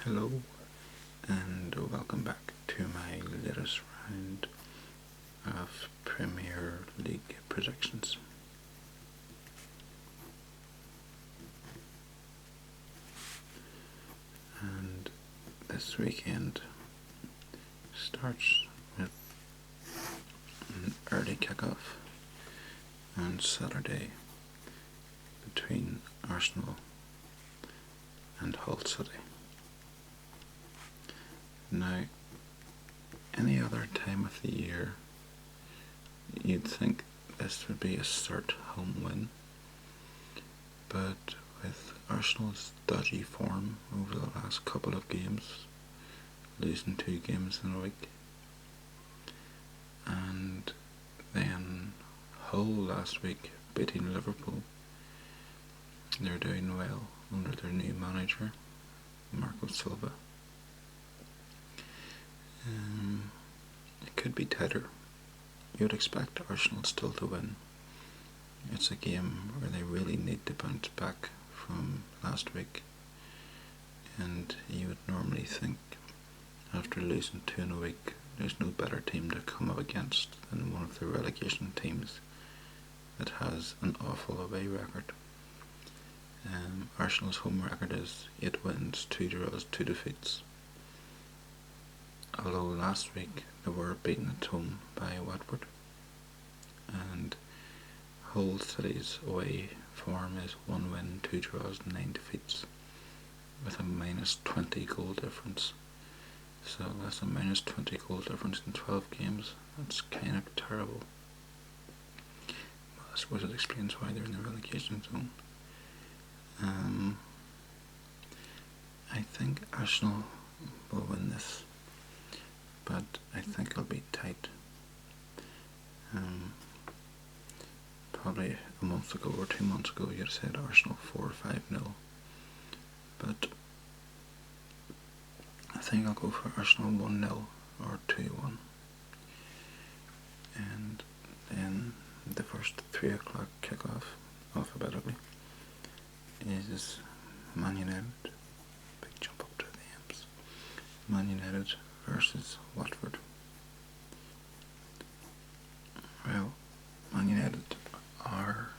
Hello and welcome back to my latest round of Premier League predictions. And this weekend starts with an early kickoff on Saturday between Arsenal and Hull City. Now, any other time of the year, you'd think this would be a cert home win, but with Arsenal's dodgy form over the last couple of games, losing 2 games in a week, and then Hull last week beating Liverpool, they're doing well under their new manager, Marco Silva. It could be tighter. You would expect Arsenal still to win. It's a game where they really need to bounce back from last week, and you would normally think after losing 2 in a week there's no better team to come up against than one of the relegation teams that has an awful away record. Arsenal's home record is 8 wins, 2 draws, 2 defeats. Although last week they were beaten at home by Watford, and Hull City's away form is 1 win, 2 draws, 9 defeats, with a minus 20 goal difference. So that's a minus 20 goal difference in 12 games. That's kind of terrible. Well, I suppose it explains why they're in the relegation zone. I think Arsenal will win this, but I think it'll be tight. Probably a month ago or 2 months ago you'd said Arsenal 4 or 5-0, but I think I'll go for Arsenal 1-0 or 2-1. And then the first 3 o'clock kickoff, alphabetically, is Man United. Big jump up to the Imps. Man United versus Watford. Well, Man United are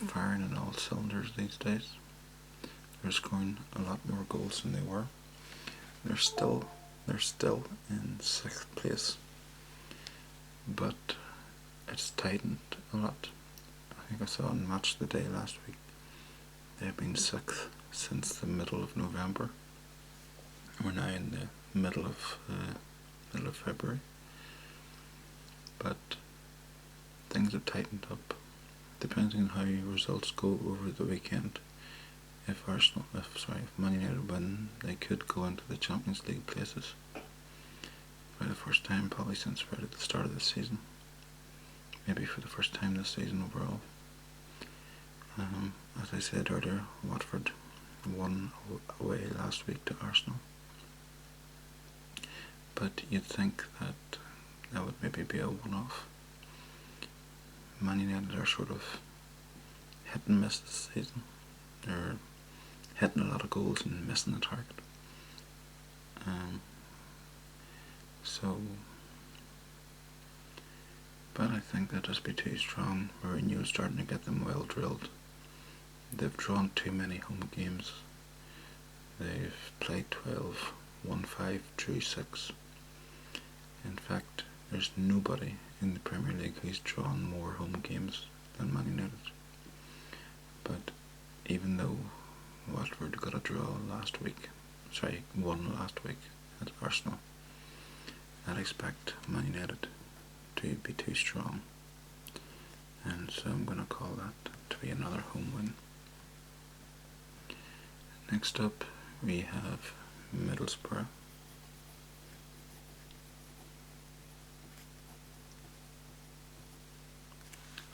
firing on all cylinders these days. They're scoring a lot more goals than they were. They're still in 6th place, but it's tightened a lot. I think I saw on Match of the Day last week they've been 6th since the middle of November. We're now in the middle of February, but things have tightened up. Depending on how your results go over the weekend, if Man United win, they could go into the Champions League places for the first time probably since right at the start of the season. Maybe for the first time this season overall. As I said earlier, Watford won away last week to Arsenal, but you'd think that would maybe be a one-off. Man United are sort of hit and miss this season. They're hitting a lot of goals and missing the target. But I think they'll just be too strong. Mourinho's starting to get them well drilled. They've drawn too many home games. They've played 12, won 5, drew 6. In fact, there's nobody in the Premier League who's drawn more home games than Man United. But even though Watford got a draw won last week at Arsenal, I'd expect Man United to be too strong, and so I'm going to call that to be another home win. Next up we have Middlesbrough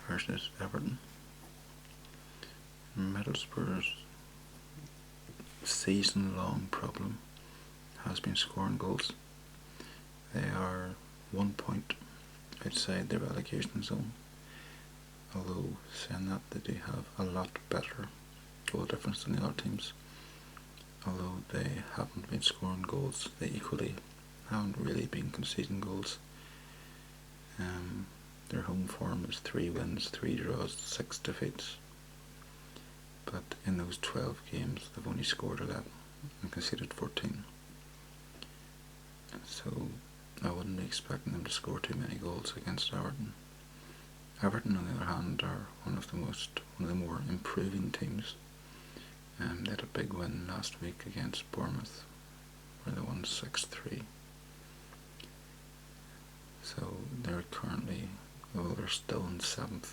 versus Everton. Middlesbrough's season-long problem has been scoring goals. They are 1 point outside the relegation zone, although saying that they do have a lot better goal difference than the other teams. although they haven't been scoring goals, they equally haven't really been conceding goals. Their home form is 3 wins, 3 draws, 6 defeats. But in those 12 games, they've only scored 11 and conceded 14. So I wouldn't be expecting them to score too many goals against Everton. Everton, on the other hand, are one of the more improving teams. They had a big win last week against Bournemouth, where they won 6-3. So they're currently, although they're still in 7th,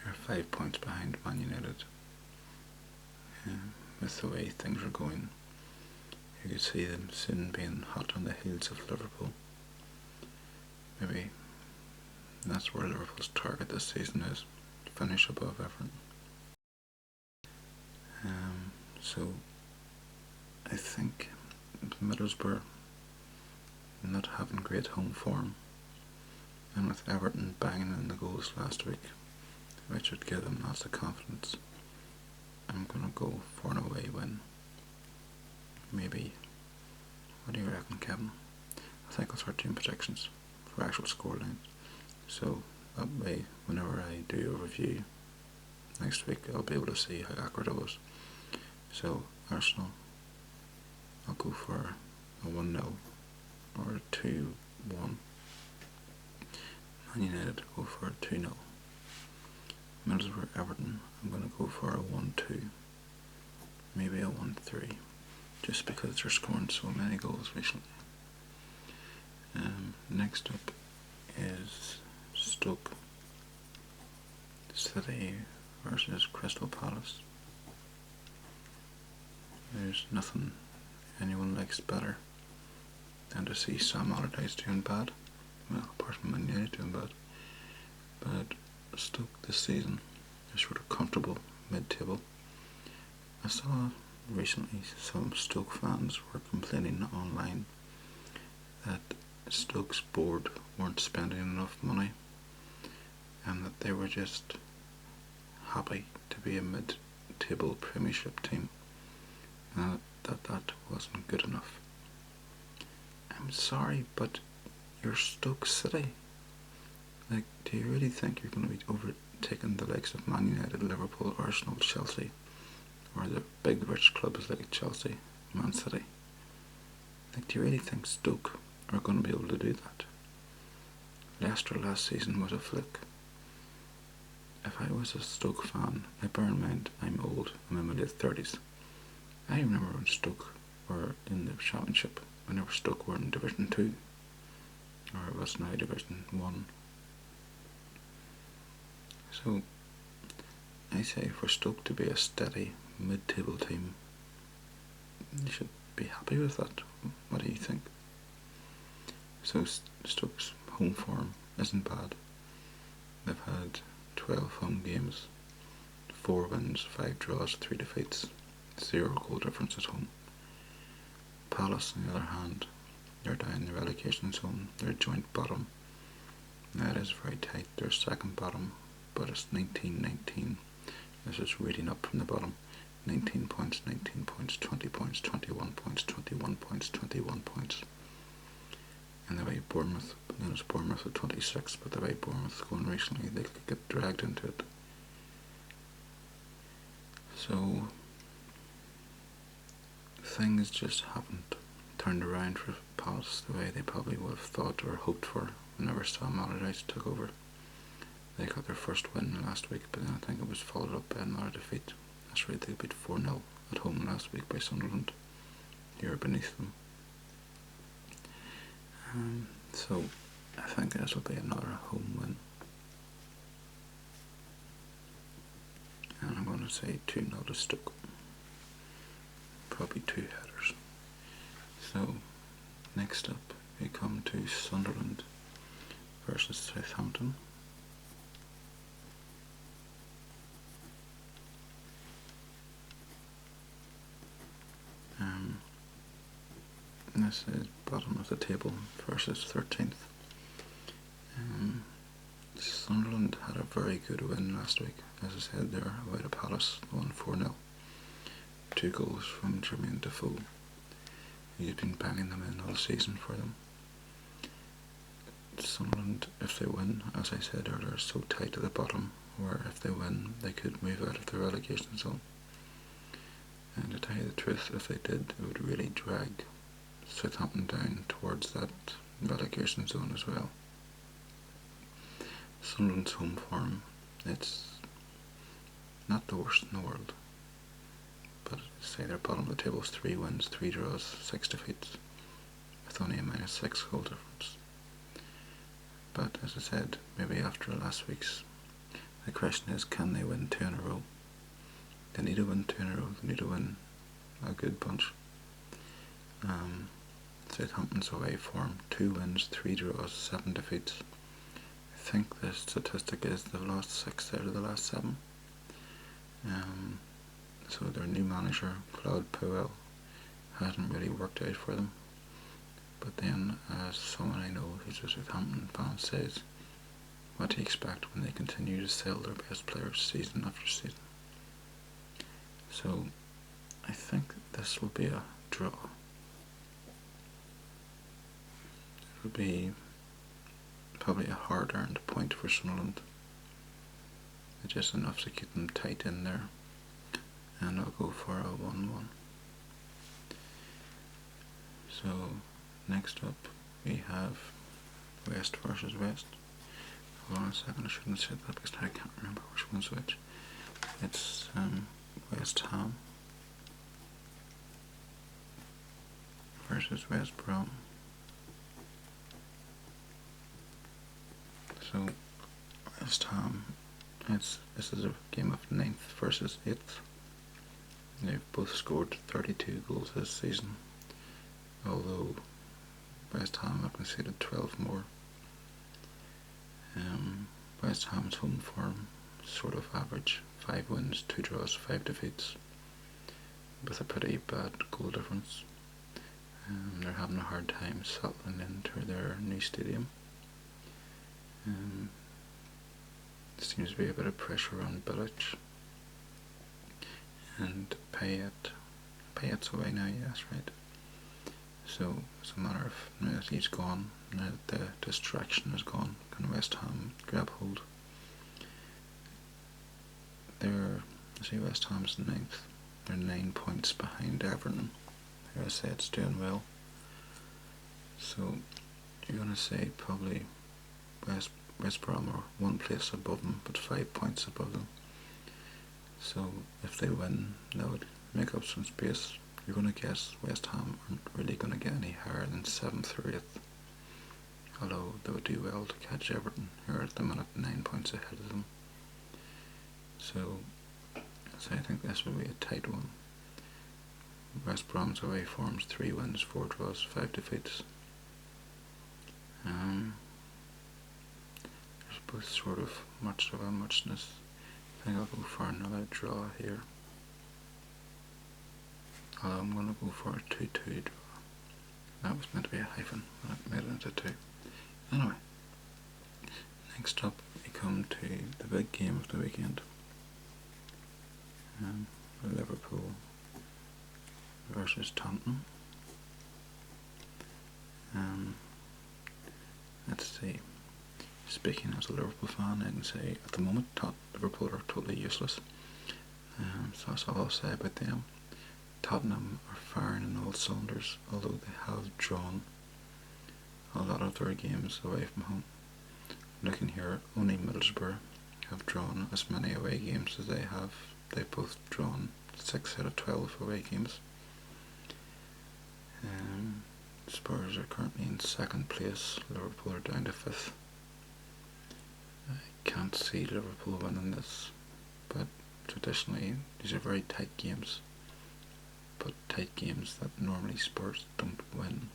they're 5 points behind Man United. With the way things are going, you could see them soon being hot on the heels of Liverpool. Maybe that's where Liverpool's target this season is, to finish above Everton. So I think Middlesbrough not having great home form, and with Everton banging in the goals last week, which would give them lots of confidence, I'm going to go for an away win. Maybe, what do you reckon, Kevin? I think I'll start doing predictions for actual scoreline, so that way whenever I do a review next week I'll be able to see how accurate I was. So Arsenal, I'll go for a 1-0 or a 2-1. Man United, go for a 2-0. Middlesbrough Everton, I'm going to go for a 1-2, maybe a 1-3, just because they're scoring so many goals recently. Next up is Stoke City versus Crystal Palace. There's nothing anyone likes better than to see Sam Allardyce doing bad. Well, apart from Man United doing bad. But Stoke this season is sort of comfortable mid-table. I saw recently some Stoke fans were complaining online that Stoke's board weren't spending enough money and that they were just happy to be a mid-table Premiership team, and that wasn't good enough. I'm sorry, but you're Stoke City. Like, do you really think you're going to be overtaking the likes of Man United, Liverpool, Arsenal, Chelsea, or the big rich clubs like Chelsea, Man City? Like, do you really think Stoke are going to be able to do that? Leicester last season was a fluke. If I was a Stoke fan, now bear in mind I'm old, I'm in my late 30s. I remember when Stoke were in the Championship, whenever Stoke were in Division 2, or it was now Division 1. So I say for Stoke to be a steady mid-table team, you should be happy with that. What do you think? So Stoke's home form isn't bad. They've had 12 home games, 4 wins, 5 draws, 3 defeats, 0 goal difference at home. Palace, on the other hand, they're down in the relegation zone. They're joint bottom. Now it is very tight. They're second bottom, but it's 19-19. This is reading up from the bottom. 19 points, 19 points, 20 points, 21 points, 21 points, 21 points. And the way Bournemouth, then it's Bournemouth at 26, but the way Bournemouth's going recently, they could get dragged into it. So things just haven't turned around for Palace the way they probably would have thought or hoped for whenever Sam Allardyce took over. They got their first win last week, but then I think it was followed up by another defeat. That's right, they beat 4-0 at home last week by Sunderland. You're beneath them. So I think this will be another home win. And I'm going to say 2-0 to Stoke. Probably 2 headers. So next up we come to Sunderland versus Southampton. This is bottom of the table versus 13th. Sunderland had a very good win last week. As I said, they're away to Palace, won 4-0. 2 goals from Jermaine Defoe. He's been banging them in all season for them. Sunderland, if they win, as I said earlier, is so tight at the bottom, where if they win, they could move out of the relegation zone. And to tell you the truth, if they did, it would really drag Southampton down towards that relegation zone as well. Sunderland's home form, it's not the worst in the world, but say their bottom of the table is 3 wins, 3 draws, 6 defeats, with only a -6 goal difference. But as I said, maybe after last week's, the question is, can they win 2 in a row? They need to win 2 in a row, they need to win a good bunch. Southampton's away form, 2 wins, 3 draws, 7 defeats. I think the statistic is they've lost 6 out of the last 7. So their new manager, Claude Puel, hasn't really worked out for them. But then, as someone I know who's a Southampton fan says, what do you expect when they continue to sell their best players season after season? So I think this will be a draw. It will be probably a hard-earned point for Sunderland. It's just enough to keep them tight in there, and I'll go for a 1-1. So next up we have West versus West. Hold on a second, I shouldn't have said that because I can't remember which one's which. It's West Ham versus West Brom. So West Ham, this is a game of 9th versus 8th. They've both scored 32 goals this season, although West Ham have conceded 12 more. West Ham's home form sort of average, 5 wins, 2 draws, 5 defeats, with a pretty bad goal difference. They're having a hard time settling into their new stadium. There seems to be a bit of pressure on Bilic and Payet's away now, yes, right. So it's a matter of, now that he's gone, now that the distraction is gone, can West Ham grab hold? West Ham's 9th. They're 9 points behind Everton, who I say it's doing well. So you're going to say probably West Brom are 1 place above them, but 5 points above them. So if they win, that would make up some space. You're going to guess West Ham aren't really going to get any higher than 7th or 8th. Although they would do well to catch Everton, who are at the minute 9 points ahead of them. So I think this will be a tight one. West Brom's away forms 3 wins, 4 draws, 5 defeats. There's both sort of much of a muchness. I think I'll go for another draw here. Although I'm going to go for a 2-2 draw. That was meant to be a hyphen, but I made it into 2. Anyway, next up we come to the big game of the weekend. Liverpool versus Tottenham. Let's see. Speaking as a Liverpool fan, I can say at the moment Liverpool are totally useless. So that's all I'll say about them. Tottenham are firing on all cylinders, although they have drawn a lot of their games away from home. Looking here, only Middlesbrough have drawn as many away games as they have. They've both drawn 6 out of 12 away games. Spurs are currently in 2nd place. Liverpool are down to 5th. I can't see Liverpool winning this, but traditionally these are very tight games. But tight games that normally Spurs don't win.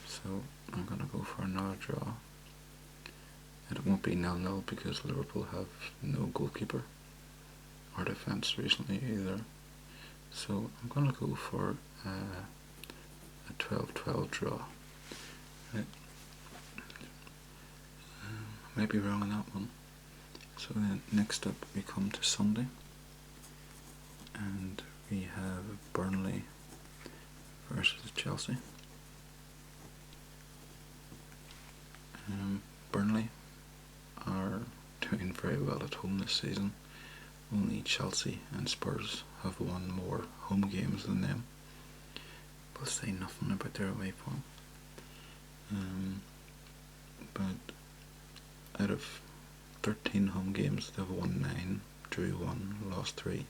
So I'm going to go for another draw. And it won't be 0-0 because Liverpool have no goalkeeper or defence recently either. So I'm going to go for a 12-12 draw. Right. I might be wrong on that one. So then next up we come to Sunday, and we have Burnley versus Chelsea. Burnley are doing very well at home this season. Only Chelsea and Spurs have won more home games than them. But say nothing about their away form. But out of 13 home games, they've won 9, drew 1, lost 3.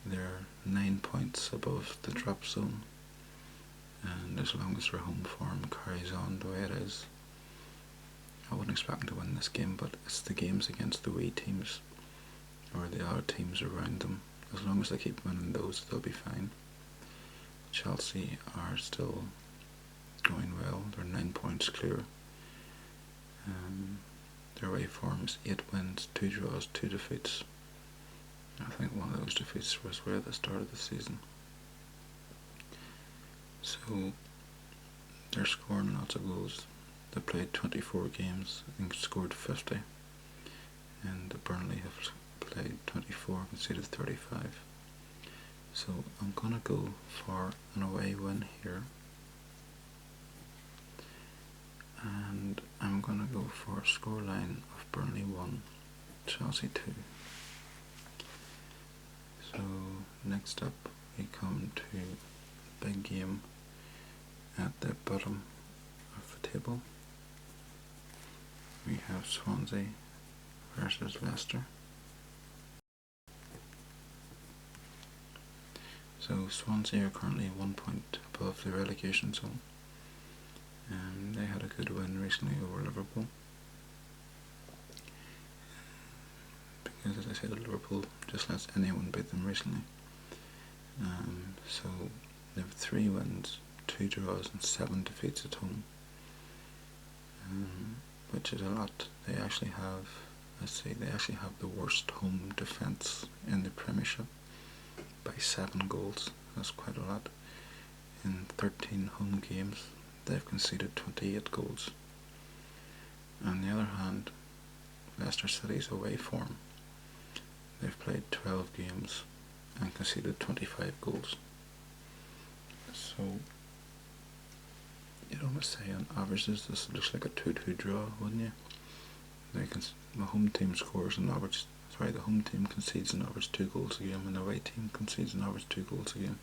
They're 9 points above the drop zone, and as long as their home form carries on the way it is, I wouldn't expect them to win this game, but it's the games against the wee teams, or the other teams around them. As long as they keep winning those, they'll be fine. Chelsea are still going well. They're 9 points clear. Their away form is 8 wins, 2 draws, 2 defeats. I think one of those defeats was where they started the season. So they're scoring lots of goals. They played 24 games and scored 50, and the Burnley have played 24, conceded 35. So I'm gonna go for an away win here, and I'm gonna go for a scoreline of Burnley 1, Chelsea 2. So next up we come to a big game at the bottom of the table. We have Swansea versus Leicester. So Swansea are currently 1 point above the relegation zone, and they had a good win recently over Liverpool. Because as I said, Liverpool just lets anyone beat them recently. So they have 3 wins, 2 draws and 7 defeats at home, which is a lot. They actually have the worst home defence in the Premiership by 7 goals. That's quite a lot. In 13 home games, they've conceded 28 goals. On the other hand, Leicester City's away form, they've played 12 games and conceded 25 goals. So you'd almost say on averages this looks like a 2-2 draw, wouldn't you? The home team concedes an average 2 goals a game, and the away team concedes an average 2 goals a game.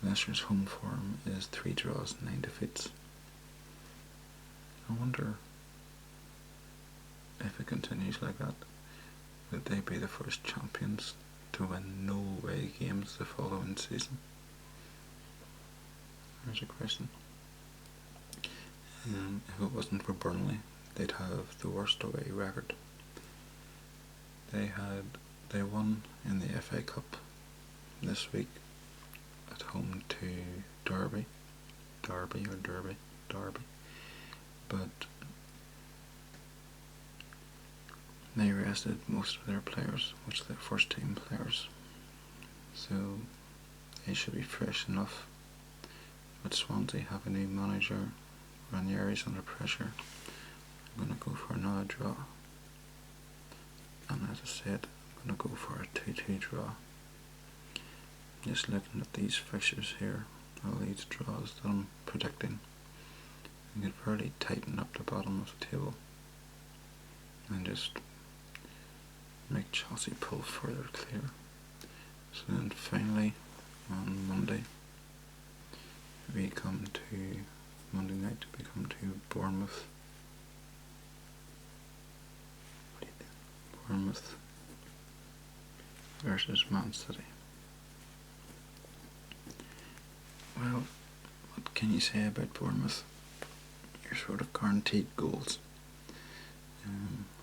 Leicester's home form is 3 draws and 9 defeats. I wonder if it continues like that, would they be the first champions to win no away games the following season? There's a question. If it wasn't for Burnley, they'd have the worst away record. They won in the FA Cup this week at home to Derby, but they rested most of their players, which are their first team players, so they should be fresh enough. But Swansea have a new manager, Ranieri's under pressure. I'm going to go for another draw, and as I said, I'm going to go for a 2-2 draw. Just looking at these fixtures here, all these draws that I'm predicting, I could fairly tighten up the bottom of the table and just make Chelsea pull further clear. So then finally on Monday night we come to Bournemouth versus Man City. Well, what can you say about Bournemouth? You're sort of guaranteed goals.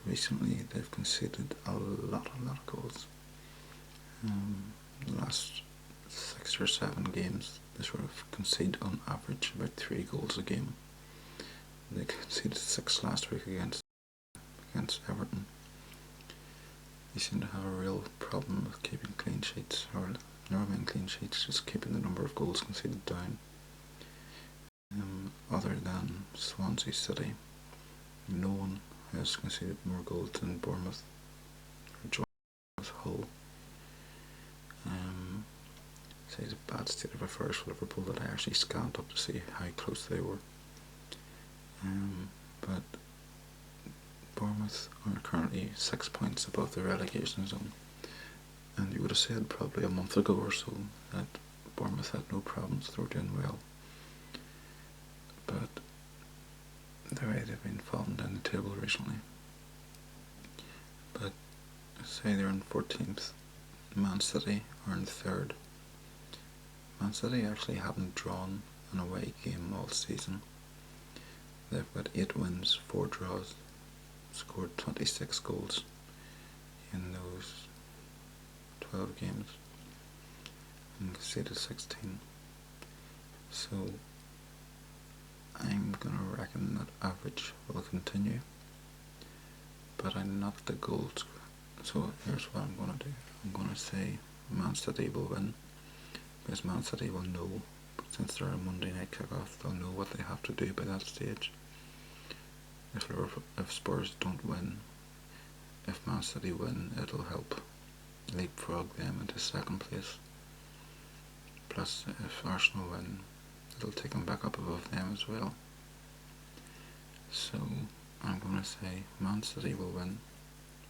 Recently they've conceded a lot of goals. The last 6 or 7 games they sort of concede on average about 3 goals a game. They conceded 6 last week against Everton. They seem to have a real problem with keeping clean sheets, or never mind clean sheets, just keeping the number of goals conceded down. Other than Swansea City, no one has conceded more goals than Bournemouth or Hull. say the bad state of affairs for Liverpool that I actually scanned up to see how close they were. But Bournemouth are currently 6 points above the relegation zone, and you would have said probably a month ago or so that Bournemouth had no problems, they were doing well. But the way they've been falling down the table recently. But say they're in 14th, Man City are in 3rd. Man City actually haven't drawn an away game all season. They've got 8 wins, 4 draws, scored 26 goals in those 12 games, and conceded 16. So I'm going to reckon that average will continue, but I'm not the goals. So here's what I'm going to do. I'm going to say Man City will win, because Man City will know, since they're a Monday night kick-off, they'll know what they have to do by that stage. If Spurs don't win, if Man City win, it'll help leapfrog them into 2nd place. Plus, if Arsenal win, it'll take them back up above them as well. So I'm going to say Man City will win,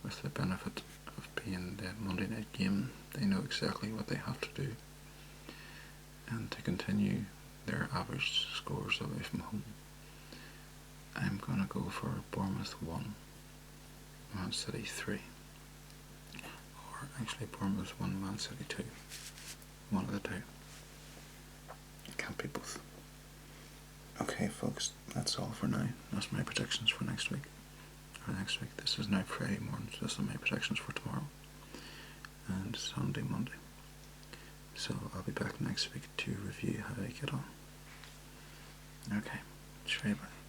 with the benefit of being the Monday night game. They know exactly what they have to do, and to continue their average scores away from home, I'm going to go for Bournemouth 1, Man City 3. Or actually Bournemouth 1, Man City 2. One of the two. It can't be both. Okay folks, that's all for now. That's my predictions for next week. This is now Friday morning, so this is my predictions for tomorrow. And Sunday, Monday. So I'll be back next week to review how I get on. Okay, bye.